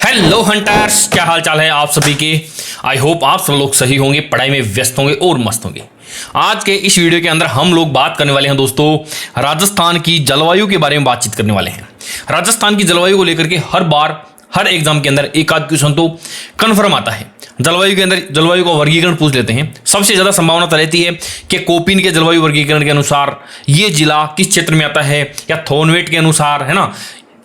Hello hunters, क्या हाल चाल है आप सभी के। आई होप आप सब लोग सही होंगे, पढ़ाई में व्यस्त होंगे और मस्त होंगे। आज के इस वीडियो के अंदर हम लोग बात करने वाले हैं दोस्तों, राजस्थान की जलवायु के बारे में बातचीत करने वाले हैं। राजस्थान की जलवायु को लेकर के हर बार हर एग्जाम के अंदर एक आध क्वेश्चन तो कन्फर्म आता है। जलवायु के अंदर जलवायु का वर्गीकरण पूछ लेते हैं। सबसे ज्यादा संभावना तो रहती है कि कोपिन के जलवायु वर्गीकरण के अनुसार ये जिला किस क्षेत्र में आता है, या थॉर्नवेट के अनुसार, है ना।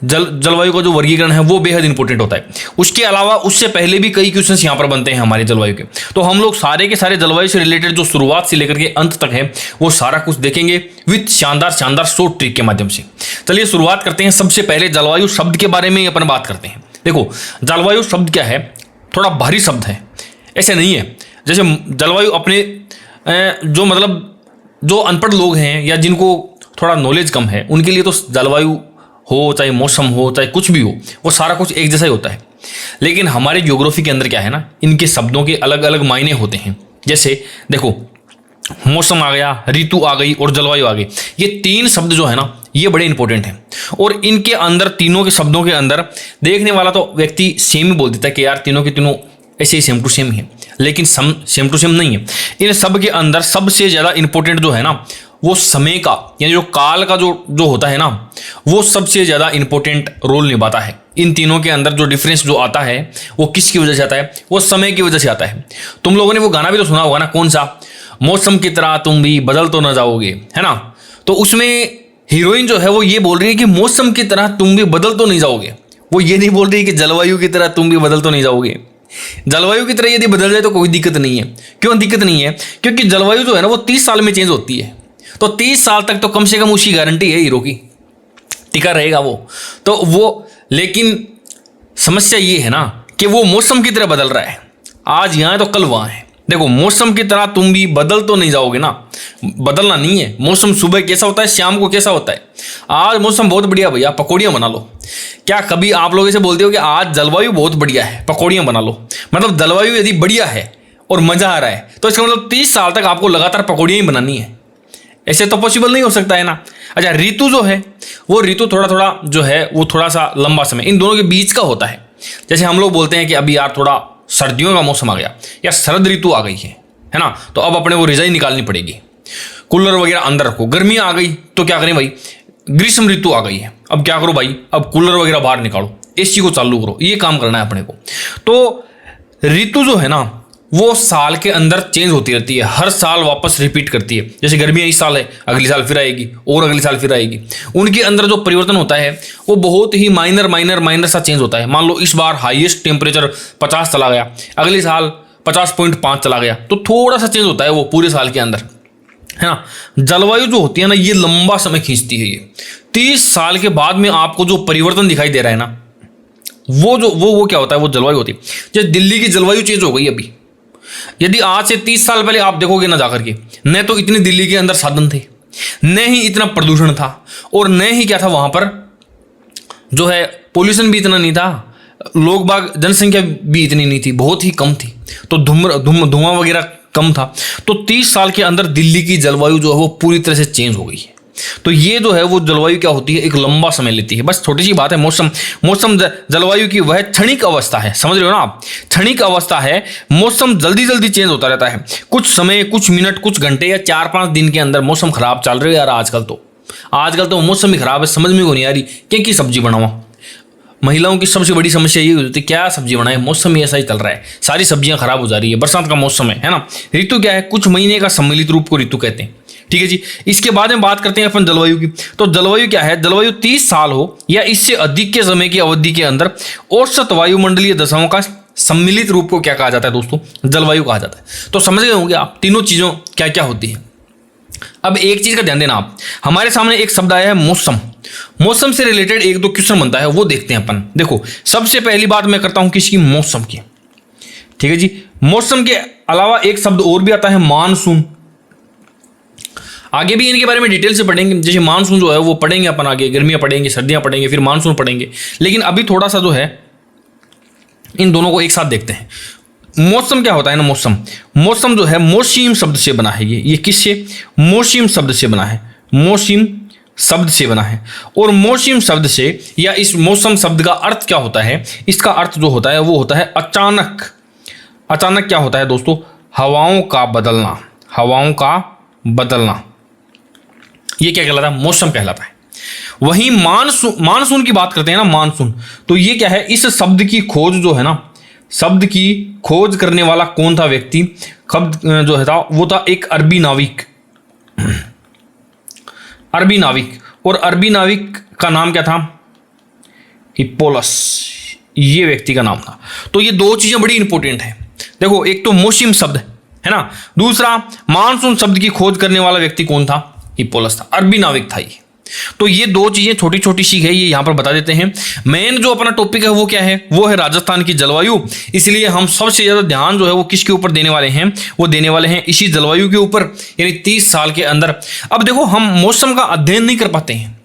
जलवायु का जो वर्गीकरण है वो बेहद इंपॉर्टेंट होता है। उसके अलावा उससे पहले भी कई क्वेश्चंस यहाँ पर बनते हैं हमारे जलवायु के। तो हम लोग सारे के सारे जलवायु से रिलेटेड जो शुरुआत से लेकर के अंत तक है वो सारा कुछ देखेंगे विद शानदार शानदार शॉर्ट ट्रिक के माध्यम से। चलिए शुरुआत करते हैं। सबसे पहले जलवायु शब्द के बारे में अपन बात करते हैं। देखो, जलवायु शब्द क्या है, थोड़ा भारी शब्द है। ऐसे नहीं है जैसे जलवायु अपने जो मतलब जो अनपढ़ लोग हैं या जिनको थोड़ा नॉलेज कम है उनके लिए तो जलवायु हो, चाहे मौसम हो, चाहे कुछ भी हो, वो सारा कुछ एक जैसा ही होता है। लेकिन हमारे ज्योग्राफी के अंदर क्या है ना, इनके शब्दों के अलग अलग मायने होते हैं। जैसे देखो, मौसम आ गया, ऋतु आ गई और जलवायु आ गई। ये तीन शब्द जो है ना ये बड़े इंपॉर्टेंट हैं। और इनके अंदर, तीनों के शब्दों के अंदर देखने वाला तो व्यक्ति सेम ही बोल देता है कि यार तीनों के तीनों ऐसे ही सेम टू सेम ही है, लेकिन सेम टू सेम नहीं है। इन सब के अंदर सबसे ज़्यादा इंपॉर्टेंट जो है ना वो समय का, यानी जो काल का जो होता है ना, वो सबसे ज़्यादा इंपॉर्टेंट रोल निभाता है। इन तीनों के अंदर जो डिफरेंस जो आता है वो किसकी वजह से आता है, वो समय की वजह से आता है। तुम लोगों ने वो गाना भी तो सुना होगा ना, कौन सा, मौसम की तरह तुम भी बदल तो न जाओगे, है ना। तो उसमें हीरोइन जो है वो ये बोल रही है कि मौसम की तरह तुम भी बदल तो नहीं जाओगे। वो ये नहीं बोल रही कि जलवायु की तरह तुम भी बदल तो नहीं जाओगे। जलवायु की तरह यदि बदल जाए तो कोई दिक्कत नहीं है। क्यों दिक्कत नहीं है? क्योंकि जलवायु जो है ना वो 30 साल में चेंज होती है। तो 30 साल तक तो कम से कम उसकी गारंटी है हीरो की, टिका रहेगा वो। तो वो, लेकिन समस्या ये है ना कि वो मौसम की तरह बदल रहा है। आज यहाँ है तो कल वहाँ है। देखो, मौसम की तरह तुम भी बदल तो नहीं जाओगे ना, बदलना नहीं है। मौसम सुबह कैसा होता है, शाम को कैसा होता है। आज मौसम बहुत बढ़िया भैया, पकौड़ियाँ बना लो। क्या कभी आप लोग ऐसे बोलते हो कि आज जलवायु बहुत बढ़िया है, पकौड़ियाँ बना लो? मतलब जलवायु यदि बढ़िया है और मजा आ रहा है तो इसका मतलब 30 साल तक आपको लगातार पकौड़ियाँ ही बनानी है। ऐसे तो पॉसिबल नहीं हो सकता है ना। अच्छा, ऋतु जो है वो ऋतु थोड़ा थोड़ा जो है वो थोड़ा सा लंबा समय इन दोनों के बीच का होता है। जैसे हम लोग बोलते हैं कि अभी यार थोड़ा सर्दियों का मौसम आ गया या शरद ऋतु आ गई है ना, तो अब अपने वो रजाई निकालनी पड़ेगी, कूलर वगैरह अंदर रखो। गर्मी आ गई तो क्या करें भाई, ग्रीष्म ऋतु आ गई है, अब क्या करो भाई, अब कूलर वगैरह बाहर निकालो, एसी को चालू करो, ये काम करना है अपने को। तो ऋतु जो है ना वो साल के अंदर चेंज होती रहती है, हर साल वापस रिपीट करती है। जैसे गर्मियाँ इस साल है, अगले साल फिर आएगी और अगले साल फिर आएगी। उनके अंदर जो परिवर्तन होता है वो बहुत ही माइनर सा चेंज होता है। मान लो इस बार हाईएस्ट टेम्परेचर 50 चला गया, अगले साल 50.5 चला गया, तो थोड़ा सा चेंज होता है वो पूरे साल के अंदर, है ना। जलवायु जो होती है ना ये लंबा समय खींचती है। ये 30 साल के बाद में आपको जो परिवर्तन दिखाई दे रहा है ना वो क्या होता है, वो जलवायु होती है। जैसे दिल्ली की जलवायु चेंज हो गई अभी। यदि आज से 30 साल पहले आप देखोगे ना जाकर के, न तो इतनी दिल्ली के अंदर साधन थे, न ही इतना प्रदूषण था, और न ही क्या था वहां पर जो है पोल्यूशन भी इतना नहीं था, लोग बाग जनसंख्या भी इतनी नहीं थी, बहुत ही कम थी, तो धुआं वगैरह कम था। तो 30 साल के अंदर दिल्ली की जलवायु जो है वो पूरी तरह से चेंज हो गई है। तो ये जो है वो जलवायु क्या होती है, एक लंबा समय लेती है। बस छोटी सी बात है, मौसम जलवायु की वह क्षणिक अवस्था है, समझ रहे हो ना आप। क्षणिक अवस्था है, मौसम जल्दी जल्दी चेंज होता रहता है। कुछ समय, कुछ मिनट, कुछ घंटे या 4-5 दिन के अंदर मौसम खराब चल रहे हो यार। आजकल तो मौसम ही खराब है, समझ में को नहीं आ रही क्या सब्जी बनावा। महिलाओं की सबसे बड़ी समस्या ये होती है, क्या सब्जी बनाए, मौसम ही ऐसा ही चल रहा है, सारी सब्जियां खराब हो जा रही है। बरसात का मौसम है ना। ऋतु क्या है, कुछ महीने का सम्मिलित रूप को ऋतु कहते हैं। ठीक है जी। इसके बाद में बात करते हैं अपन जलवायु की। तो जलवायु क्या है, जलवायु 30 साल हो या इससे अधिक के समय की अवधि के अंदर औसत वायुमंडलीय दशाओं का सम्मिलित रूप को क्या कहा जाता है दोस्तों, जलवायु कहा जाता है। तो समझ गए होंगे आप तीनों चीजों क्या क्या होती है। अब एक चीज का ध्यान देना आप, हमारे सामने एक शब्द आया है मौसम। मौसम से रिलेटेड 1-2 क्वेश्चन बनता है, वो देखते हैं अपन। देखो, सबसे पहली बात मैं करता हूं किसकी, मौसम की। ठीक है जी। मौसम के अलावा एक शब्द और भी आता है, मानसून। आगे भी इनके बारे में डिटेल से पढ़ेंगे। जैसे मानसून जो है वो पढ़ेंगे अपन आगे, गर्मियां पढ़ेंगे, सर्दियां पढ़ेंगे, फिर मानसून पढ़ेंगे। लेकिन अभी थोड़ा सा जो है इन दोनों को एक साथ देखते हैं। मौसम क्या होता है ना, मौसम जो है मौसिम शब्द से बना है। ये किससे, मौसिम शब्द से बना है। मौसिम शब्द से बना है। और मौसम शब्द से या इस मौसम शब्द का अर्थ क्या होता है? इसका अर्थ जो होता है वो होता है अचानक। अचानक क्या होता है दोस्तों? हवाओं का बदलना। हवाओं का बदलना, ये क्या कहलाता है? मौसम कहलाता है। वहीं मानसून की बात करते हैं ना, मानसून, तो ये क्या है? इस शब्द की खोज जो है ना, शब्द की खोज करने वाला कौन था व्यक्ति? शब्द जो है था वो था एक अरबी नाविक। अरबी नाविक, और अरबी नाविक का नाम क्या था? हिप्पोलस, ये व्यक्ति का नाम था। तो ये दो चीजें बड़ी इंपॉर्टेंट है। देखो, एक तो मौसम शब्द है ना, दूसरा मानसून शब्द की खोज करने वाला व्यक्ति कौन था? हिप्पोलस था, अरबी नाविक था ये। तो ये दो चीजें छोटी छोटी सी है, ये यहां पर बता देते हैं। मेन जो अपना टॉपिक है वो क्या है? वो है राजस्थान की जलवायु। इसलिए हम सबसे ज्यादा ध्यान जो है वो किसके ऊपर देने वाले हैं? वो देने वाले हैं इसी जलवायु के ऊपर, यानी 30 साल के अंदर। अब देखो, हम मौसम का अध्ययन नहीं कर पाते हैं।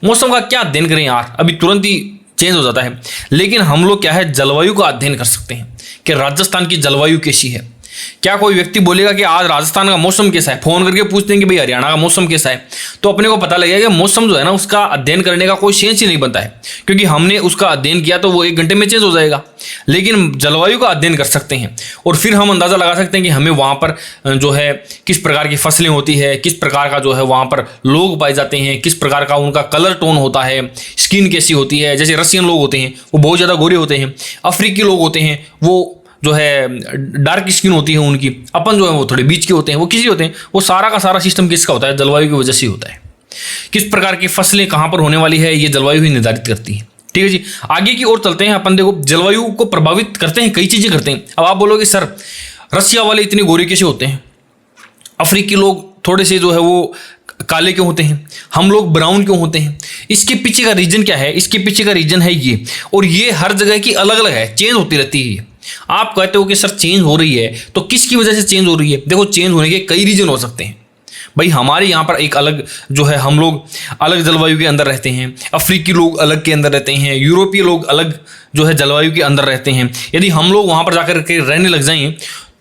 मौसम का क्या अध्ययन करें यार, अभी तुरंत ही चेंज हो जाता है। लेकिन हम लोग क्या है, जलवायु का अध्ययन कर सकते हैं कि राजस्थान की जलवायु कैसी है। क्या कोई व्यक्ति बोलेगा कि आज राजस्थान का मौसम कैसा है? फोन करके पूछते हैं कि भाई हरियाणा का मौसम कैसा है, तो अपने को पता लगेगा कि मौसम जो है ना, उसका अध्ययन करने का कोई सेंस ही नहीं बनता है, क्योंकि हमने उसका अध्ययन किया तो वो 1 घंटे में चेंज हो जाएगा। लेकिन जलवायु का अध्ययन कर सकते हैं और फिर हम अंदाजा लगा सकते हैं कि हमें वहां पर जो है किस प्रकार की फसलें होती है, किस प्रकार का जो है वहां पर लोग पाए जाते हैं, किस प्रकार का उनका कलर टोन होता है, स्किन कैसी होती है। जैसे रशियन लोग होते हैं वो बहुत ज्यादा गोरे होते हैं, अफ्रीकी लोग होते हैं वो जो है डार्क स्किन होती है उनकी, अपन जो है वो थोड़े बीच के होते हैं, वो किसी होते हैं। वो सारा का सारा सिस्टम किसका होता है? जलवायु की वजह से होता है। किस प्रकार की फसलें कहाँ पर होने वाली है, ये जलवायु ही निर्धारित करती है। ठीक है जी, आगे की ओर चलते हैं अपन। देखो, जलवायु को प्रभावित करते हैं, कई चीजें करते हैं। अब आप बोलोगे सर रसिया वाले इतने गोरे कैसे होते हैं, अफ्रीकी लोग थोड़े से जो है वो काले क्यों होते हैं, हम लोग ब्राउन क्यों होते हैं? इसके पीछे का रीजन क्या है? इसके पीछे का रीजन है ये, और ये हर जगह की अलग अलग है, चेंज होती रहती है। आप कहते हो कि सर चेंज हो रही है, तो किसकी वजह से चेंज हो रही है? देखो, चेंज होने के कई रीजन हो सकते हैं भाई। हमारे यहाँ पर एक अलग जो है, हम लोग अलग जलवायु के अंदर रहते हैं, अफ्रीकी लोग अलग के अंदर रहते हैं, यूरोपीय लोग अलग जो है जलवायु के अंदर रहते हैं। यदि हम लोग वहाँ पर जाकर के रहने लग जाएं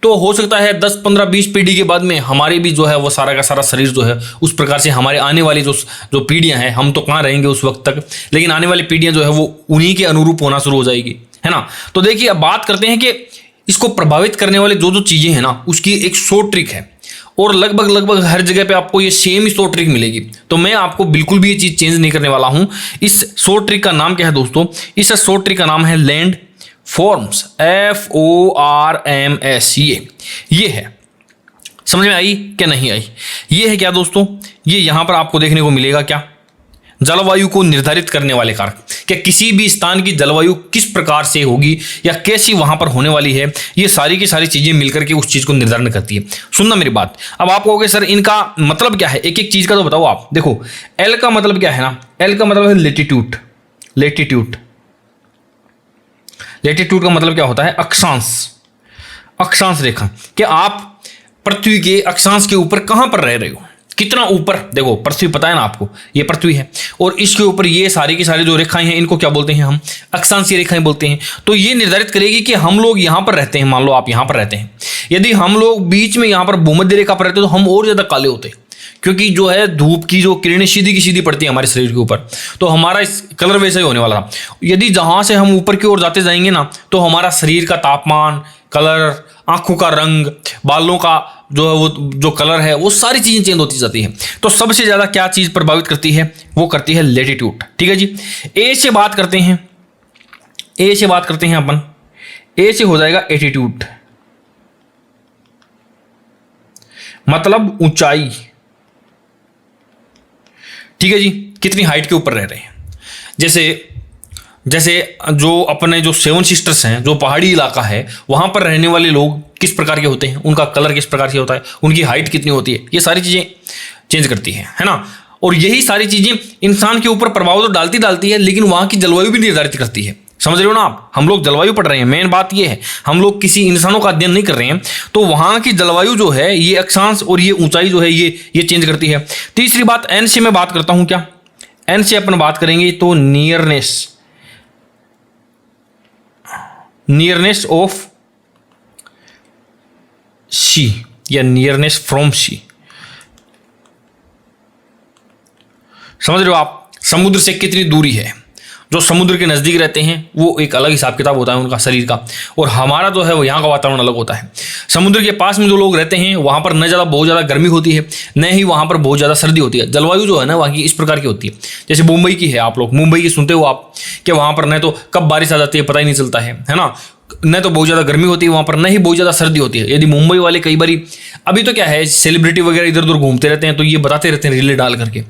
तो हो सकता है 10, 15, 20 पीढ़ी के बाद में हमारे भी जो है वो सारा का सारा शरीर जो है उस प्रकार से, हमारे आने वाली जो पीढ़ियां हैं, हम तो कहाँ रहेंगे उस वक्त तक, लेकिन आने वाली पीढ़ियां जो है वो उन्हीं के अनुरूप होना शुरू हो जाएगी, है ना। तो देखिए, अब बात करते हैं कि इसको प्रभावित करने वाले जो जो चीजें हैं ना, उसकी एक 100 ट्रिक है, और लगभग हर जगह पे आपको ये सेम ही 100 ट्रिक मिलेगी। तो मैं आपको बिल्कुल भी ये चीज चेंज नहीं करने वाला हूं। इस 100 ट्रिक का नाम क्या है दोस्तों? इस 100 ट्रिक का नाम है लैंड फॉर्म्स, FORMS। ये है, समझ में आई क्या नहीं आई? ये है क्या दोस्तों? ये यहां पर आपको देखने को मिलेगा क्या? जलवायु को निर्धारित करने वाले कारक। क्या किसी भी स्थान की जलवायु किस प्रकार से होगी या कैसी वहां पर होने वाली है, ये सारी की सारी चीजें मिलकर के उस चीज को निर्धारण करती है। सुनना मेरी बात। अब आप कहोगे सर इनका मतलब क्या है, एक एक चीज का तो बताओ आप। देखो, एल का मतलब क्या है ना? एल का मतलब है लेटीट्यूड। लेटीट्यूड, लेटीट्यूड का मतलब क्या होता है? अक्षांश। अक्षांश रेखा, कि आप पृथ्वी के अक्षांश के ऊपर कहां पर रह रहे हो, कितना ऊपर। देखो, पृथ्वी पता है ना आपको, ये पृथ्वी है, और इसके ऊपर ये सारी की सारी जो रेखाएं हैं, इनको क्या बोलते हैं हम? अक्षांशीय रेखाएं बोलते हैं। तो ये निर्धारित करेगी कि हम लोग यहां पर रहते हैं, मान लो आप यहां पर रहते हैं, यदि हम लोग बीच में यहां पर भूमध्य रेखा पर रहते तो हम और ज्यादा काले होते, क्योंकि जो है धूप की जो किरणें सीधी की सीधी पड़ती है हमारे शरीर के ऊपर, तो हमारा इस कलर वैसा ही होने वाला था। यदि जहां से हम ऊपर की ओर जाते जाएंगे ना, तो हमारा शरीर का तापमान, कलर, आंखों का रंग, बालों का जो है वो जो कलर है, वो सारी चीजें चेंज होती जाती है। तो सबसे ज्यादा क्या चीज प्रभावित करती है? वो करती है लेटीट्यूड। ठीक है जी, ए से बात करते हैं। ए से बात करते हैं अपन। ए से हो जाएगा एटीट्यूड, मतलब ऊंचाई। ठीक है जी, कितनी हाइट के ऊपर रह रहे हैं। जैसे जो अपने जो 7 सिस्टर्स हैं, जो पहाड़ी इलाका है, वहां पर रहने वाले लोग किस प्रकार के होते हैं, उनका कलर किस प्रकार से होता है, उनकी हाइट कितनी होती है, ये सारी चीजें चेंज करती है ना। और यही सारी चीजें इंसान के ऊपर प्रभाव तो डालती है, लेकिन वहां की जलवायु भी निर्धारित करती है। समझ रहे हो ना आप? हम लोग जलवायु पढ़ रहे हैं, मेन बात ये है, हम लोग किसी इंसानों का अध्ययन नहीं कर रहे हैं। तो वहां की जलवायु जो है, ये अक्षांश और ये ऊंचाई जो है, ये चेंज करती है। तीसरी बात, एन से मैं बात करता हूं। क्या एन से अपन बात करेंगे तो नियरनेस ऑफ सी या नियरनेस फ्रॉम सी। समझ रहे हो आप, समुद्र से कितनी दूरी है। जो समुद्र के नज़दीक रहते हैं वो एक अलग हिसाब किताब होता है उनका शरीर का, और हमारा जो है वो यहाँ का वातावरण अलग होता है। समुद्र के पास में जो लोग रहते हैं वहाँ पर न ज़्यादा बहुत ज़्यादा गर्मी होती है, न ही वहाँ पर बहुत ज़्यादा सर्दी होती है। जलवायु जो है ना वहाँ की इस प्रकार की होती है, जैसे मुंबई की है, आप लोग मुंबई की सुनते हो आप, कि वहाँ पर न तो कब बारिश आ जाती है पता ही नहीं चलता है ना, न तो बहुत ज़्यादा गर्मी होती है वहाँ पर, न ही बहुत ज़्यादा सर्दी होती है। यदि मुंबई वाले कई बारी, अभी तो क्या है सेलिब्रिटी वगैरह इधर उधर घूमते रहते हैं तो ये बताते रहते हैं रीले डाल करके,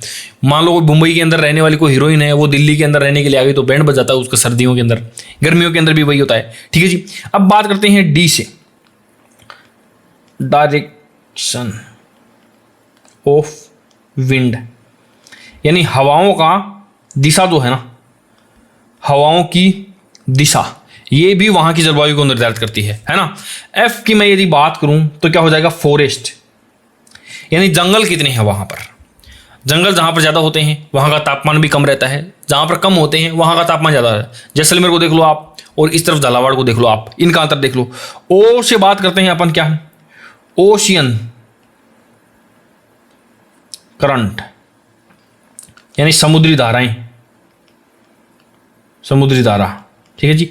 मान लो मुंबई के अंदर रहने वाली कोई हीरोइन है, वो दिल्ली के अंदर रहने के लिए आ गई तो बैंड बजाता है उसका सर्दियों के अंदर, गर्मियों के अंदर भी वही होता है। ठीक है जी, अब बात करते हैं डी से, डायरेक्शन ऑफ विंड, यानी हवाओं का दिशा जो है ना, हवाओं की दिशा, ये भी वहां की जलवायु को निर्धारित करती है ना। एफ की मैं यदि बात करूं तो क्या हो जाएगा, फॉरेस्ट, यानी जंगल कितने हैं वहां पर। जंगल जहां पर ज्यादा होते हैं वहां का तापमान भी कम रहता है, जहां पर कम होते हैं वहां का तापमान ज्यादा है। जैसलमेर को देख लो आप, और इस तरफ झालावाड़ को देख लो आप, इनका अंतर देख लो। ओ से बात करते हैं अपन, क्या है, ओशियन करंट, यानी समुद्री धाराएं, समुद्री धारा। ठीक है जी।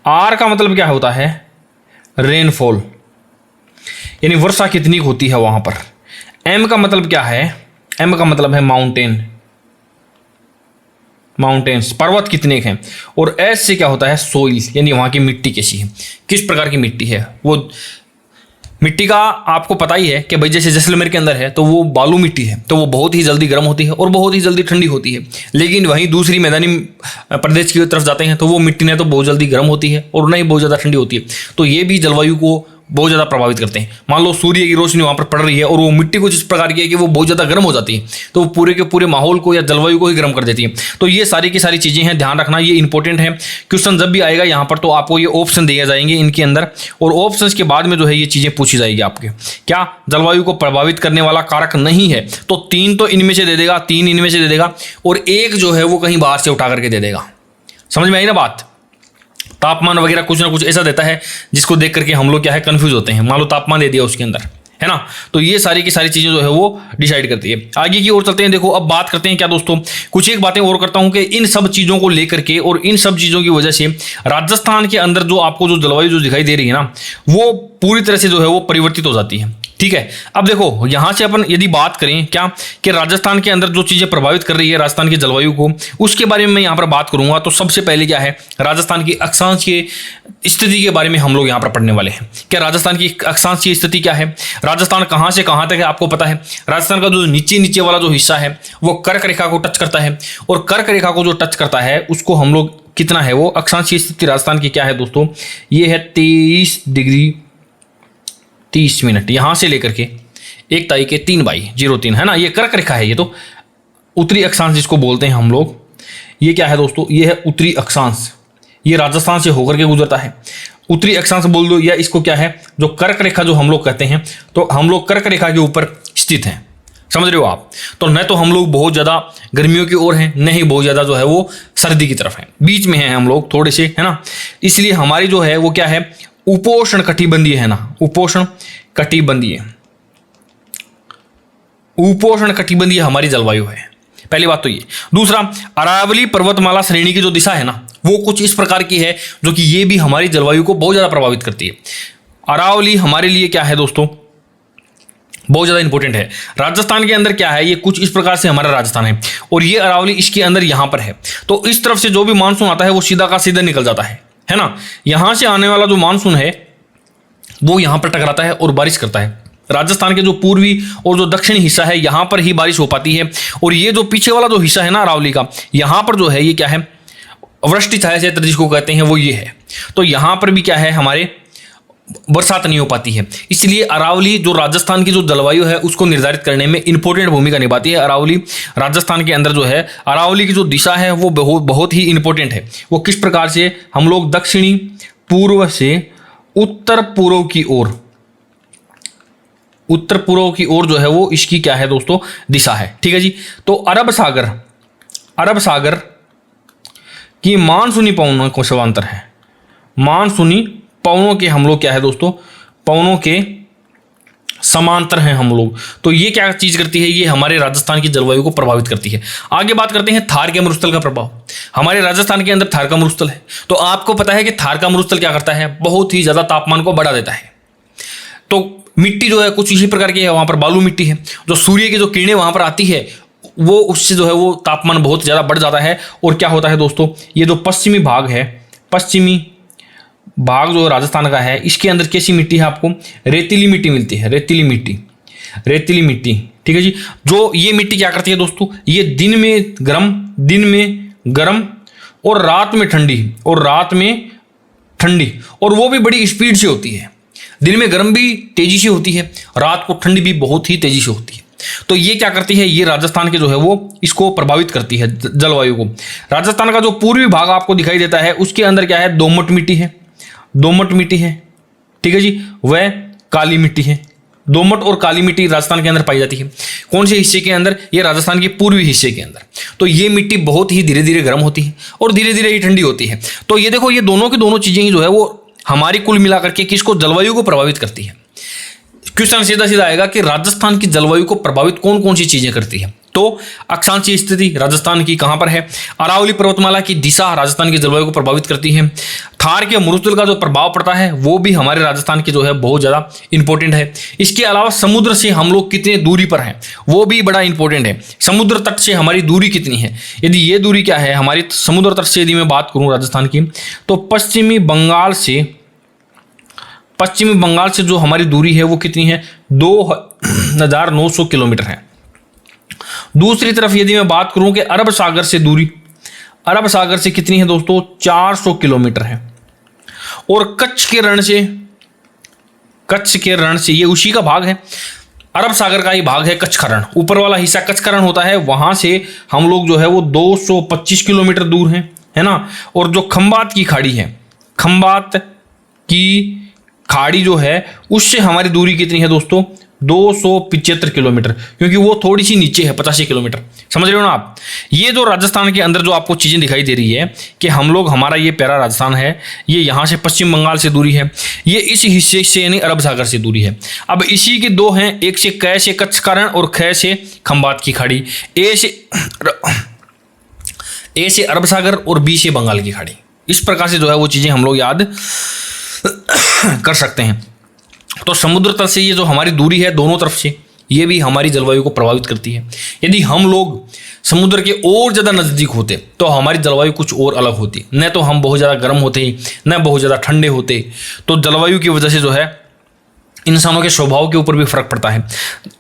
आर का मतलब क्या होता है, रेनफॉल, यानी वर्षा कितनी होती है वहां पर। एम का मतलब क्या है, एम का मतलब है माउंटेन, माउंटेन्स, पर्वत कितने हैं। और एस से क्या होता है, सोइल, यानी वहां की मिट्टी कैसी है, किस प्रकार की मिट्टी है। वो मिट्टी का आपको पता ही है कि भाई जैसे जैसलमेर के अंदर है तो वो बालू मिट्टी है, तो वो बहुत ही जल्दी गर्म होती है और बहुत ही जल्दी ठंडी होती है। लेकिन वहीं दूसरी मैदानी प्रदेश की तरफ जाते हैं तो वो मिट्टी न तो बहुत जल्दी गर्म होती है और न ही बहुत ज़्यादा ठंडी होती है। तो ये भी जलवायु को बहुत ज़्यादा प्रभावित करते हैं। मान लो सूर्य की रोशनी वहाँ पर पड़ रही है और वो मिट्टी कुछ इस प्रकार की है कि वो बहुत ज़्यादा गर्म हो जाती है, तो वो पूरे के पूरे माहौल को या जलवायु को ही गर्म कर देती है। तो ये सारी की सारी चीज़ें हैं, ध्यान रखना, ये इंपॉर्टेंट है। क्वेश्चन जब भी आएगा यहाँ पर तो आपको ये ऑप्शन दिए जाएंगे इनके अंदर, और ऑप्शंस के बाद में जो है ये चीज़ें पूछी जाएगी आपके, क्या जलवायु को प्रभावित करने वाला कारक नहीं है तो 3 तो इनमें से दे देगा, 3 इनमें से दे देगा, और 1 जो है वो कहीं बाहर से उठा करके दे देगा। समझ में आई ना बात। तापमान वगैरह कुछ ना कुछ ऐसा देता है जिसको देख करके हम लोग क्या है कंफ्यूज होते हैं। मान लो तापमान दे दिया उसके अंदर, है ना, तो ये सारी की सारी चीजें जो है वो डिसाइड करती है। आगे की ओर चलते हैं। देखो अब बात करते हैं क्या दोस्तों, कुछ एक बातें और करता हूं कि इन सब चीजों को लेकर के और इन सब चीजों की वजह से राजस्थान के अंदर जो आपको जो जलवायु जो दिखाई दे रही है ना, वो पूरी तरह से जो है वो परिवर्तित हो जाती है। ठीक है, अब देखो यहां से अपन यदि बात करें क्या कि राजस्थान के अंदर जो चीजें प्रभावित कर रही है राजस्थान की जलवायु को, उसके बारे में मैं यहां पर बात करूंगा। तो सबसे पहले क्या है, राजस्थान की अक्षांश की स्थिति के बारे में हम लोग यहां पर पढ़ने वाले हैं। क्या राजस्थान की अक्षांश की स्थिति क्या है, राजस्थान कहां से कहां तक है आपको पता है। राजस्थान का जो नीचे नीचे वाला जो हिस्सा है वो कर्क रेखा को टच करता है, और कर्क रेखा को जो टच करता है उसको हम लोग कितना है वो अक्षांश की स्थिति राजस्थान की क्या है दोस्तों, ये है 23 डिग्री 30 मिनट, यहां से लेकर के 1 तारीख के 3/03 है ना, ये कर्क रेखा है। ये तो उत्तरी अक्षांश जिसको बोलते हैं हम लोग, ये क्या है दोस्तों, ये है उत्तरी अक्षांश, ये राजस्थान से होकर के गुजरता है। उत्तरी अक्षांश बोल दो, या इसको क्या है जो कर्क रेखा जो हम लोग कहते हैं, तो हम लोग कर्क रेखा के ऊपर स्थित हैं। समझ रहे हो आप। तो न तो हम लोग बहुत ज्यादा गर्मियों की ओर हैं, न ही बहुत ज्यादा जो है वो सर्दी की तरफ है, बीच में हैं हम लोग थोड़े से, है ना। इसलिए हमारी जो है वो क्या है, उपोष्ण कटिबंधीय है ना, उपोष्ण कटिबंधीय, उपोष्ण कटिबंधीय हमारी जलवायु है। पहली बात तो ये। दूसरा, अरावली पर्वतमाला श्रेणी की जो दिशा है ना वो कुछ इस प्रकार की है जो कि ये भी हमारी जलवायु को बहुत ज्यादा प्रभावित करती है। अरावली हमारे लिए क्या है दोस्तों, बहुत ज्यादा इंपॉर्टेंट है। राजस्थान के अंदर क्या है, ये कुछ इस प्रकार से हमारा राजस्थान है, और ये अरावली इसके अंदर यहां पर है। तो इस तरफ से जो भी मानसून आता है वो सीधा का सीधा निकल जाता है ना। यहां से आने वाला जो मानसून है वो यहां पर टकराता है और बारिश करता है। राजस्थान के जो पूर्वी और जो दक्षिणी हिस्सा है यहां पर ही बारिश हो पाती है, और ये जो पीछे वाला जो हिस्सा है ना अरावली का, यहां पर जो है ये क्या है, वृष्टि छाया क्षेत्र जिसको कहते हैं वो ये है। तो यहां पर भी क्या है, हमारे बरसात नहीं हो पाती है। इसलिए अरावली जो राजस्थान की जो जलवायु है उसको निर्धारित करने में इंपॉर्टेंट भूमिका निभाती है। अरावली राजस्थान के अंदर जो है, अरावली की जो दिशा है वो बहुत ही इंपॉर्टेंट है। वो किस प्रकार से, हम लोग दक्षिणी पूर्व से उत्तर पूर्व की ओर, उत्तर पूर्व की ओर जो है वो इसकी क्या है दोस्तों, दिशा है। ठीक है जी। तो अरब सागर की मानसूनी पवनों को समांतर है, मानसूनी पवनों के हम लोग क्या है दोस्तों, पवनों के समांतर हैं हम लोग। तो ये क्या चीज करती है, ये हमारे राजस्थान की जलवायु को प्रभावित करती है। आगे बात करते हैं थार के मरुस्थल का प्रभाव। हमारे राजस्थान के अंदर थार का मरुस्थल है। तो आपको पता है कि थार का मरुस्थल क्या करता है, बहुत ही ज्यादा तापमान को बढ़ा देता है। तो मिट्टी जो है कुछ इसी प्रकार की है, वहां पर बालू मिट्टी है। जो सूर्य की जो किरणें वहां पर आती है वो उससे जो है वो तापमान बहुत ज्यादा बढ़ जाता है। और क्या होता है दोस्तों, ये जो पश्चिमी भाग है, पश्चिमी भाग जो राजस्थान का है, इसके अंदर कैसी मिट्टी है, आपको रेतीली मिट्टी मिलती है। रेतीली मिट्टी, रेतीली मिट्टी, ठीक है जी। जो ये मिट्टी क्या करती है दोस्तों, ये दिन में गर्म और रात में ठंडी, और वो भी बड़ी स्पीड से होती है। दिन में गर्म भी तेजी से होती है, रात को ठंडी भी बहुत ही तेजी से होती है। तो ये क्या करती है, ये राजस्थान के जो है वो इसको प्रभावित करती है, जलवायु को। राजस्थान का जो पूर्वी भाग आपको दिखाई देता है उसके अंदर क्या है, दोमट मिट्टी है, ठीक है जी। वह काली मिट्टी है। दोमट और काली मिट्टी राजस्थान के अंदर पाई जाती है। कौन से हिस्से के अंदर, ये राजस्थान के पूर्वी हिस्से के अंदर। तो ये मिट्टी बहुत ही धीरे धीरे गर्म होती है और धीरे धीरे ही ठंडी होती है। तो ये देखो, ये दोनों की दोनों चीजें ही जो है वो हमारी कुल मिलाकर के किसको, जलवायु को प्रभावित करती है। क्वेश्चन सीधा सीधा आएगा कि राजस्थान की जलवायु को प्रभावित कौन कौन सी चीजें करती है। तो अक्षांशीय स्थिति राजस्थान की कहां पर है, अरावली पर्वतमाला की दिशा राजस्थान की जलवायु को प्रभावित करती है। थार के मरुस्थल का जो प्रभाव पड़ता है वो भी हमारे राजस्थान की जो है बहुत ज्यादा इंपॉर्टेंट है। इसके अलावा समुद्र से हम लोग कितने दूरी पर हैं वो भी बड़ा इंपॉर्टेंट है। समुद्र तट से हमारी दूरी कितनी है, यदि ये दूरी क्या है हमारी समुद्र तट से, यदि मैं बात करूं राजस्थान की, तो पश्चिमी बंगाल से जो हमारी दूरी है वो कितनी है, 2900 किलोमीटर है। दूसरी तरफ यदि मैं बात करूं कि अरब सागर से दूरी, अरब सागर से कितनी है दोस्तों, 400 किलोमीटर है। और कच्छ के रण से ये उसी का भाग है, अरब सागर का ही भाग है कच्छ का रण। ऊपर वाला हिस्सा कच्छ का रण होता है, वहां से हम लोग जो है वो 225 किलोमीटर दूर है ना। और जो खंबात की खाड़ी है, खंबात की खाड़ी जो है उससे हमारी दूरी कितनी है दोस्तों, 275 किलोमीटर, क्योंकि वो थोड़ी सी नीचे है, 85 किलोमीटर। समझ रहे हो ना आप। ये जो राजस्थान के अंदर जो आपको चीजें दिखाई दे रही है कि हम लोग, हमारा ये प्यारा राजस्थान है, ये यहाँ से पश्चिम बंगाल से दूरी है, ये इस हिस्से से यानी अरब सागर से दूरी है। अब इसी के दो हैं, एक से कै से कच्छ का रण और ख से खंबात की खाड़ी, ए से अरब सागर और बी से बंगाल की खाड़ी। इस प्रकार से जो है वो चीजें हम लोग याद कर सकते हैं। तो समुद्र तल से ये जो हमारी दूरी है दोनों तरफ से, ये भी हमारी जलवायु को प्रभावित करती है। यदि हम लोग समुद्र के और ज़्यादा नज़दीक होते तो हमारी जलवायु कुछ और अलग होती। न तो हम बहुत ज़्यादा गर्म होते, न बहुत ज़्यादा ठंडे होते। तो जलवायु की वजह से जो है इंसानों के स्वभाव के ऊपर भी फर्क पड़ता है।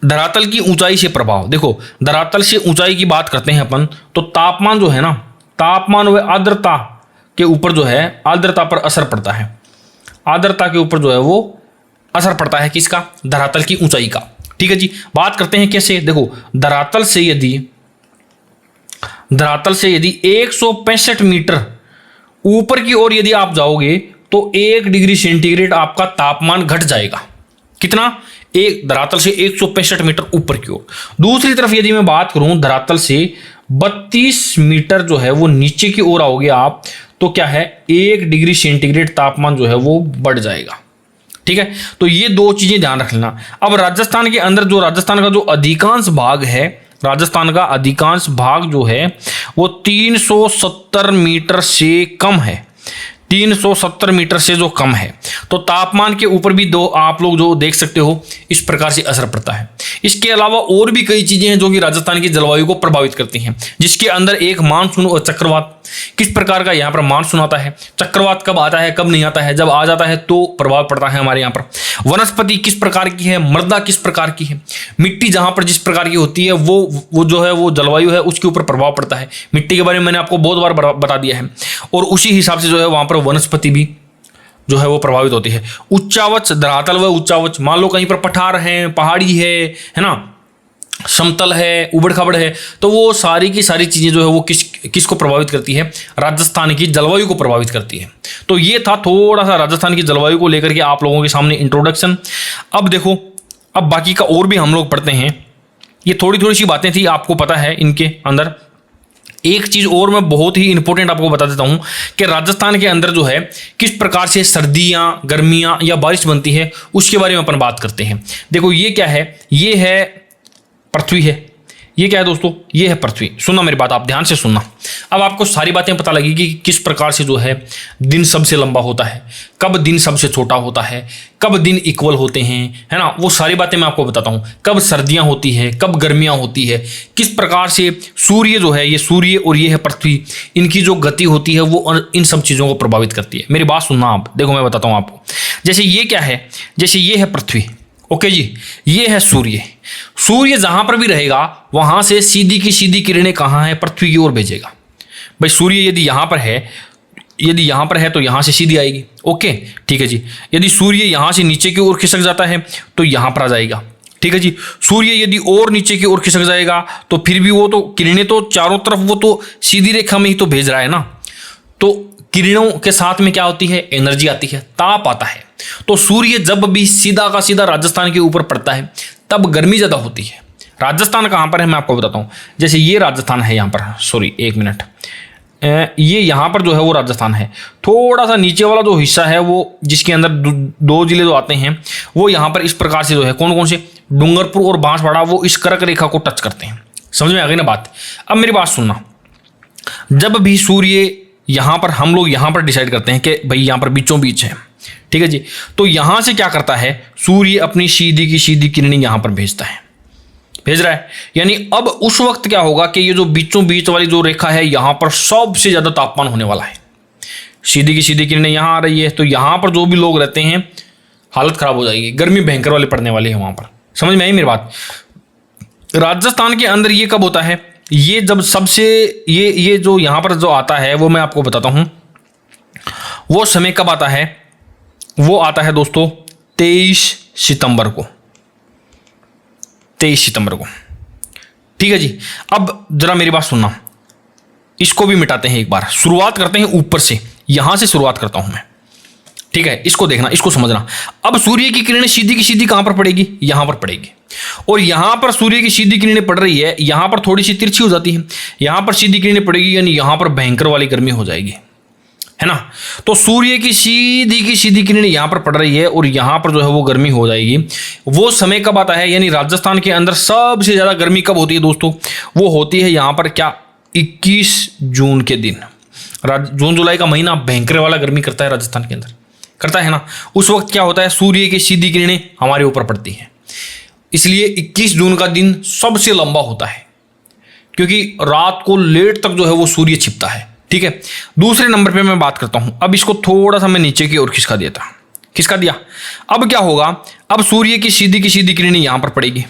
धरातल की ऊंचाई से प्रभाव, देखो धरातल से ऊंचाई की बात करते हैं अपन, तो तापमान जो है ना, तापमान व आर्द्रता के ऊपर जो है, आर्द्रता पर असर पड़ता है। आर्द्रता के ऊपर जो है वो असर पड़ता है किसका, धरातल की ऊंचाई का। ठीक है जी। बात करते हैं कैसे, देखो धरातल से यदि 165 मीटर ऊपर की ओर यदि आप जाओगे तो 1 डिग्री सेंटीग्रेड आपका तापमान घट जाएगा। कितना, एक धरातल से 165 मीटर ऊपर की ओर। दूसरी तरफ यदि मैं बात करूं धरातल से 32 मीटर जो है वो नीचे की ओर आओगे आप, तो क्या है 1 डिग्री सेंटीग्रेड तापमान जो है वो बढ़ जाएगा। ठीक है, तो ये दो चीजें ध्यान रख लेना। अब राजस्थान के अंदर जो राजस्थान का जो अधिकांश भाग है, राजस्थान का अधिकांश भाग जो है वो 370 मीटर से कम है, 370 मीटर से जो कम है। तो तापमान के ऊपर भी दो आप लोग जो देख सकते हो इस प्रकार से असर पड़ता है। इसके अलावा और भी कई चीजें हैं जो कि राजस्थान की जलवायु को प्रभावित करती हैं, जिसके अंदर एक मानसून और चक्रवात। किस प्रकार का यहाँ पर मानसून आता है, चक्रवात कब आता है कब नहीं आता है, जब आ जाता है तो प्रभाव पड़ता है हमारे यहाँ पर। वनस्पति किस प्रकार की है, मृदा किस प्रकार की है, मिट्टी जहां पर जिस प्रकार की होती है वो जो है वो जलवायु है उसके ऊपर प्रभाव पड़ता है। मिट्टी के बारे में मैंने आपको बहुत बार बता दिया है। और उसी हिसाब से जो है वहां पर वनस्पति भी जो है वो प्रभावित होती है। उच्चावच, धरातल व उच्चावच, मान लो कहीं पर पठार है, पहाड़ी है ना, समतल है, उबड़ खाबड़ है, तो वो सारी की सारी चीजें जो है वो किसको प्रभावित करती है, राजस्थान की जलवायु को प्रभावित करती है। तो ये था थोड़ा सा राजस्थान की जलवायु को लेकर के आप लोगों के सामने इंट्रोडक्शन। अब देखो, अब बाकी का और भी हम लोग पढ़ते हैं। ये थोड़ी सी बातें थी, आपको पता है इनके अंदर एक चीज और मैं बहुत ही इंपॉर्टेंट आपको बता देता हूं कि राजस्थान के अंदर जो है किस प्रकार से सर्दियां, गर्मियां या बारिश बनती है उसके बारे में अपन बात करते हैं। देखो ये क्या है, ये है पृथ्वी है। ये क्या है दोस्तों, ये है पृथ्वी। सुनना मेरी बात, आप ध्यान से सुनना। अब आपको सारी बातें पता लगेगी कि किस प्रकार से जो है दिन सबसे लंबा होता है, कब दिन सबसे छोटा होता है, कब दिन इक्वल होते हैं, है ना, वो सारी बातें मैं आपको बताता हूं। कब सर्दियां होती है, कब गर्मियां होती है, किस प्रकार से सूर्य जो है, ये सूर्य और ये है पृथ्वी, इनकी जो गति होती है वो इन सब चीज़ों को प्रभावित करती है। मेरी बात सुनना आप, देखो मैं बताता हूँ आपको। जैसे ये क्या है, जैसे ये है पृथ्वी, ओके जी, ये है सूर्य। सूर्य जहां पर भी रहेगा वहां से सीधी की सीधी किरणें कहां है, पृथ्वी की ओर भेजेगा। भाई सूर्य यदि यहां पर है तो यहां से सीधी आएगी, ओके ठीक है जी। यदि सूर्य यहां से नीचे की ओर खिसक जाता है तो यहां पर आ जाएगा, ठीक है जी। सूर्य यदि और नीचे की ओर खिसक जाएगा तो फिर भी वो तो किरणें तो चारों तरफ वो तो सीधी रेखा में ही तो भेज रहा है ना। तो किरणों के साथ में क्या होती है, एनर्जी आती है, ताप आता है। तो सूर्य जब भी सीधा का सीधा राजस्थान के ऊपर पड़ता है तब गर्मी ज्यादा होती है। राजस्थान कहां पर है मैं आपको बताता हूं। जैसे ये राजस्थान है, यहां पर, सॉरी एक मिनट, ये यहां पर जो है वो राजस्थान है। थोड़ा सा नीचे वाला जो हिस्सा है वो जिसके अंदर दो जिले जो आते हैं वो यहां पर इस प्रकार से जो है, कौन कौन से, डूंगरपुर और बांसवाड़ा, वो इस कर्क रेखा को टच करते हैं। समझ में आ गई ना बात। अब मेरी बात सुनना, जब भी सूर्य यहां पर, हम लोग यहां पर डिसाइड करते हैं कि भाई यहां पर बीचों बीच है, ठीक है जी, तो यहां से क्या करता है, सूर्य अपनी सीधी की सीधी किरणें यहां पर भेज रहा है। यानी अब उस वक्त क्या होगा कि ये जो बीचों बीच वाली जो रेखा है यहां पर सबसे ज्यादा तापमान होने वाला है। सीधी की सीधी किरणें यहां आ रही है तो यहां पर जो भी लोग रहते हैं हालत खराब हो जाएगी, गर्मी भयंकर वाली पड़ने वाली है वहां पर। समझ में आई मेरी बात। राजस्थान के अंदर ये कब होता है, ये जब सबसे ये जो यहां पर जो आता है वो मैं आपको बताता हूं। वो समय कब आता है, वो आता है दोस्तों 23 सितंबर को, 23 सितंबर को, ठीक है जी। अब जरा मेरी बात सुनना, इसको भी मिटाते हैं एक बार, शुरुआत करते हैं ऊपर से, यहां से शुरुआत करता हूं मैं, ठीक है। इसको देखना, इसको समझना। अब सूर्य की किरणें सीधी की सीधी कहां पर पड़ेगी, यहां पर पड़ेगी। और यहां पर सूर्य की सीधी किरणें पड़ रही है, यहां पर थोड़ी सी तिरछी हो जाती है, यहां पर सीधी किरणें पड़ेगी, यानी यहां पर भयंकर वाली गर्मी हो जाएगी, है ना। तो सूर्य की सीधी किरणें यहां पर पड़ रही है और यहां पर जो है वो गर्मी हो जाएगी। वो समय कब आता है, यानी राजस्थान के अंदर सबसे ज्यादा गर्मी कब होती है दोस्तों, वो होती है यहां पर क्या, 21 जून के दिन। जून जुलाई का महीना भयंकर वाला गर्मी करता है राजस्थान के अंदर, करता है ना। उस वक्त क्या होता है, सूर्य की सीधी किरणें हमारे ऊपर पड़ती हैं, इसलिए 21 जून का दिन सबसे लंबा होता है, क्योंकि रात को लेट तक जो है वो सूर्य छिपता है, ठीक है। दूसरे नंबर पे मैं बात करता हूं, अब इसको थोड़ा सा मैं नीचे की ओर खिसका दिया। अब क्या होगा, अब सूर्य की सीधी किरणें यहां पर पड़ेगी,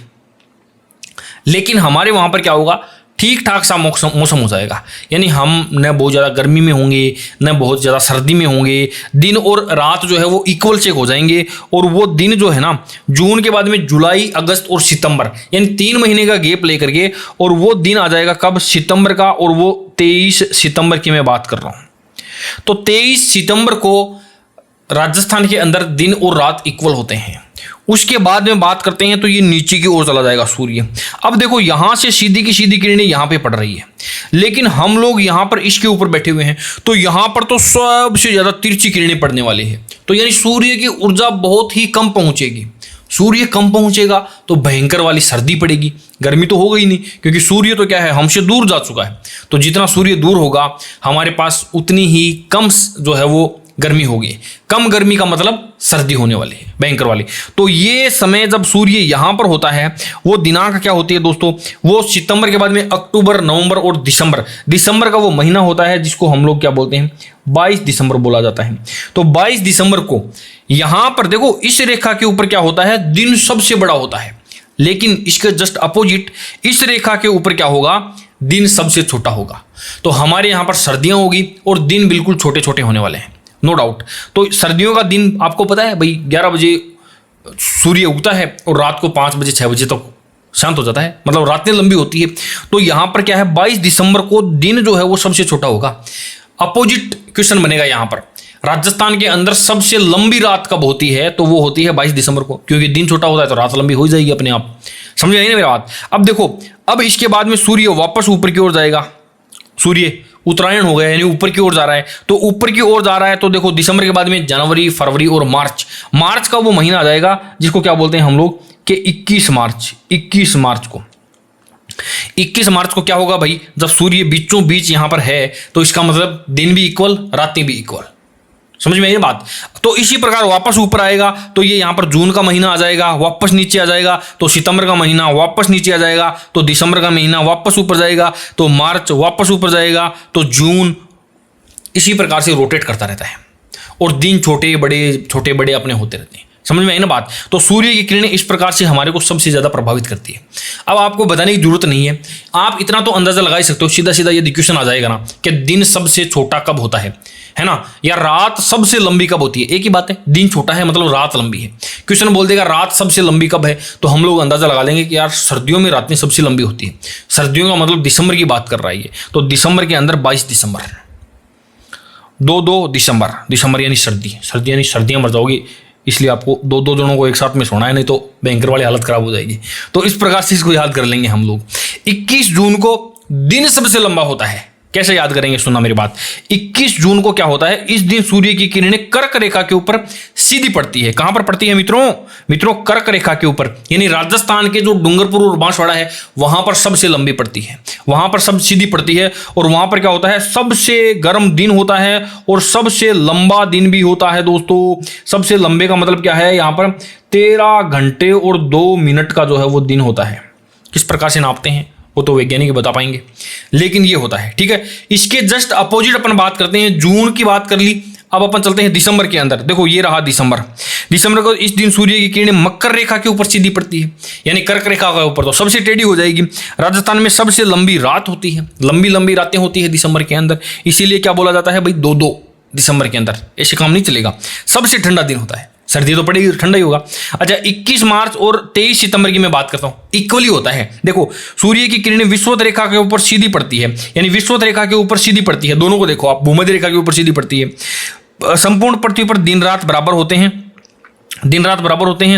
लेकिन हमारे वहां पर क्या होगा, ठीक ठाक सा मौसम हो जाएगा। यानी हम न बहुत ज़्यादा गर्मी में होंगे न बहुत ज़्यादा सर्दी में होंगे, दिन और रात जो है वो इक्वल चेक हो जाएंगे। और वो दिन जो है ना, जून के बाद में जुलाई, अगस्त और सितंबर, यानी 3 महीने का गैप लेकर के, और वो दिन आ जाएगा कब, सितंबर का, और वो 23 सितंबर की मैं बात कर रहा हूँ। तो 23 सितंबर को राजस्थान के अंदर दिन और रात इक्वल होते हैं। उसके बाद में बात करते हैं तो ये नीचे की ओर चला जाएगा सूर्य। अब देखो यहां से सीधी की सीधी किरणें यहां पे पड़ रही है, लेकिन हम लोग यहां पर इसके ऊपर बैठे हुए हैं, तो यहां पर तो सबसे ज्यादा तिरछी किरणें पड़ने वाली है। तो यानी सूर्य की ऊर्जा बहुत ही कम पहुंचेगी। सूर्य कम पहुंचेगा तो भयंकर वाली सर्दी पड़ेगी, गर्मी तो होगा ही नहीं, क्योंकि सूर्य तो क्या है, हमसे दूर जा चुका है। तो जितना सूर्य दूर होगा हमारे पास उतनी ही कम जो है वो गर्मी होगी। कम गर्मी का मतलब सर्दी होने वाली है, भयंकर वाली। तो ये समय जब सूर्य यहां पर होता है, वो दिनांक क्या होती है दोस्तों, वो सितंबर के बाद में अक्टूबर, नवंबर और दिसंबर का वो महीना होता है जिसको हम लोग क्या बोलते हैं, 22 दिसंबर बोला जाता है। तो 22 दिसंबर को यहां पर देखो इस रेखा के ऊपर क्या होता है, दिन सबसे बड़ा होता है, लेकिन इसके जस्ट अपोजिट इस रेखा के ऊपर क्या होगा, दिन सबसे छोटा होगा। तो हमारे यहां पर सर्दियां होगी और दिन बिल्कुल छोटे छोटे होने वाले हैं, नो डाउट। तो सर्दियों का दिन आपको पता है भाई, 11 बजे सूर्य उगता है और रात को 5 बजे 6 बजे तक शांत हो जाता है, मतलब रातें लंबी होती है। तो यहां पर क्या है, 22 दिसंबर को दिन जो है वो सबसे छोटा होगा। अपोजिट क्वेश्चन बनेगा यहां पर, राजस्थान के अंदर सबसे लंबी रात कब होती है, तो वो होती है 22 दिसंबर को, क्योंकि दिन छोटा होता है तो रात लंबी हो जाएगी अपने आप। समझ आई ना मेरी बात। अब देखो, अब इसके बाद में सूर्य वापस ऊपर की ओर जाएगा, सूर्य उत्तरायण हो गया, यानी ऊपर की ओर जा रहा है। तो ऊपर की ओर जा रहा है तो देखो दिसंबर के बाद में जनवरी, फरवरी और मार्च का वो महीना आ जाएगा जिसको क्या बोलते हैं हम लोग कि 21 मार्च को क्या होगा भाई, जब सूर्य बीचों बीच यहां पर है तो इसका मतलब दिन भी इक्वल, रातें भी इक्वल। समझ में आई बात। तो इसी प्रकार वापस ऊपर आएगा तो ये यहां पर जून का महीना आ जाएगा, वापस नीचे आ जाएगा तो सितंबर का महीना वापस नीचे आ जाएगा, तो दिसंबर का महीना वापस ऊपर जाएगा, तो मार्च वापस ऊपर जाएगा, तो जून। इसी प्रकार से रोटेट करता रहता है और दिन छोटे बड़े अपने होते रहते हैं। समझ में आई ना बात। तो सूर्य की किरणें इस प्रकार से हमारे को सबसे ज्यादा प्रभावित करती है। अब आपको बताने की जरूरत नहीं है, आप इतना तो अंदाजा लगा ही सकते हो, सीधा सीधा ये क्वेश्चन आ जाएगा ना कि दिन सबसे छोटा कब होता है ना, या रात सबसे लंबी कब होती है। एक ही बात है, दिन छोटा है मतलब रात लंबी है। क्वेश्चन बोल देगा रात सबसे लंबी कब है, तो हम लोग अंदाजा लगा लेंगे कि यार सर्दियों में रातें सबसे लंबी होती है। सर्दियों का मतलब दिसंबर की बात कर रहा है ये, तो दिसंबर के अंदर 22 दिसंबर, 2 दिसंबर यानी सर्दी यानी सर्दियां मर जाओगी, इसलिए आपको दो जनों को एक साथ में सोना है, नहीं तो बैंकर वाली हालत खराब हो जाएगी। तो इस प्रकार से इसको याद कर लेंगे हम लोग। 21 जून को दिन सबसे लंबा होता है। कैसे याद करेंगे, सुनना मेरी बात। 21 जून को क्या होता है, इस दिन सूर्य की किरणें कर्क रेखा के ऊपर सीधी पड़ती है। कहां पर पड़ती है मित्रों? कर्क रेखा के ऊपर, यानी राजस्थान के जो डूंगरपुर और बांसवाड़ा है वहां पर सबसे लंबी पड़ती है, वहां पर सब सीधी पड़ती है। और वहां पर क्या होता है, सबसे गर्म दिन होता है और सबसे लंबा दिन भी होता है दोस्तों। सबसे लंबे का मतलब क्या है, यहां पर 13 घंटे और 2 मिनट का जो है वो दिन होता है। किस प्रकार से नापते हैं वो तो वैज्ञानिक बता पाएंगे, लेकिन ये होता है। ठीक है, इसके जस्ट अपोजिट अपन बात करते हैं। जून की बात कर ली, अब अपन चलते हैं दिसंबर के अंदर। देखो ये रहा दिसंबर को इस दिन सूर्य की किरणें मकर रेखा के ऊपर सीधी पड़ती है, यानी कर्क रेखा के ऊपर, तो सबसे टेढ़ी हो जाएगी। राजस्थान में सबसे लंबी रात होती है, लंबी रातें होती है दिसंबर के अंदर, इसीलिए क्या बोला जाता है भाई 2 दिसंबर के अंदर। ऐसे काम नहीं चलेगा। सबसे ठंडा दिन होता है, सर्दी तो पड़ेगी, ठंडा ही होगा। अच्छा, 21 मार्च और 23 सितंबर की मैं बात करता हूं, इक्वली होता है। देखो सूर्य की किरणें विषुवत रेखा के ऊपर सीधी पड़ती है, यानी विषुवत रेखा के ऊपर सीधी पड़ती है। दोनों को देखो आप, भूमध्य रेखा के ऊपर सीधी पड़ती है। संपूर्ण पृथ्वी पर दिन रात बराबर होते हैं,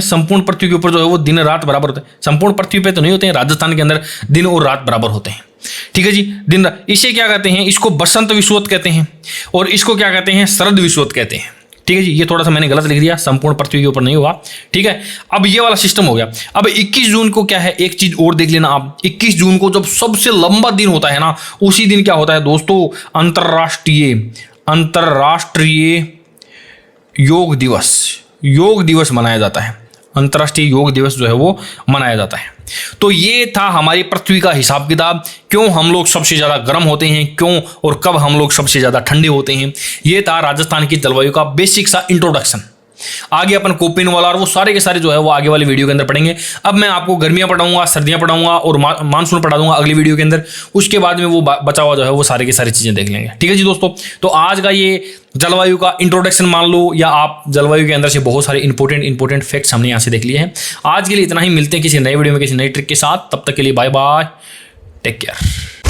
संपूर्ण पृथ्वी के ऊपर जो है वो दिन रात बराबर होते हैं। संपूर्ण पृथ्वी पे तो नहीं होते हैं, राजस्थान के अंदर दिन और रात बराबर होते हैं। ठीक है जी, दिन रात। इसे क्या कहते हैं, इसको बसंत विषुवत कहते हैं, और इसको क्या कहते हैं, शरद विषुवत कहते हैं। ठीक है जी, ये थोड़ा सा मैंने गलत लिख दिया, संपूर्ण पृथ्वी के ऊपर नहीं हुआ। ठीक है, अब ये वाला सिस्टम हो गया। अब 21 जून को क्या है, एक चीज और देख लेना आप। 21 जून को जब सबसे लंबा दिन होता है ना, उसी दिन क्या होता है दोस्तों, अंतरराष्ट्रीय योग दिवस मनाया जाता है। अंतर्राष्ट्रीय योग दिवस जो है वो मनाया जाता है। तो ये था हमारी पृथ्वी का हिसाब किताब, क्यों हम लोग सबसे ज्यादा गर्म होते हैं, क्यों और कब हम लोग सबसे ज्यादा ठंडे होते हैं। ये था राजस्थान की जलवायु का बेसिक सा इंट्रोडक्शन। आगे अपन कोपिन वाला और वो सारे के सारे जो है वो आगे वाले वीडियो के अंदर पढ़ेंगे। अब मैं आपको गर्मियां पढ़ाऊंगा, सर्दियां पढ़ाऊंगा और मानसून पढ़ा दूंगा अगली वीडियो के अंदर। उसके बाद में वो बचा हुआ जो है वो सारे की सारी चीजें देख लेंगे। ठीक है जी दोस्तों, तो आज का ये जलवायु का इंट्रोडक्शन मान लो, या आप जलवायु के अंदर से बहुत सारे इंपॉर्टेंट फैक्ट्स हमने यहाँ से देख लिए हैं। आज के लिए इतना ही, मिलते हैं किसी नए वीडियो में किसी नई ट्रिक के साथ। तब तक के लिए बाय बाय, टेक केयर।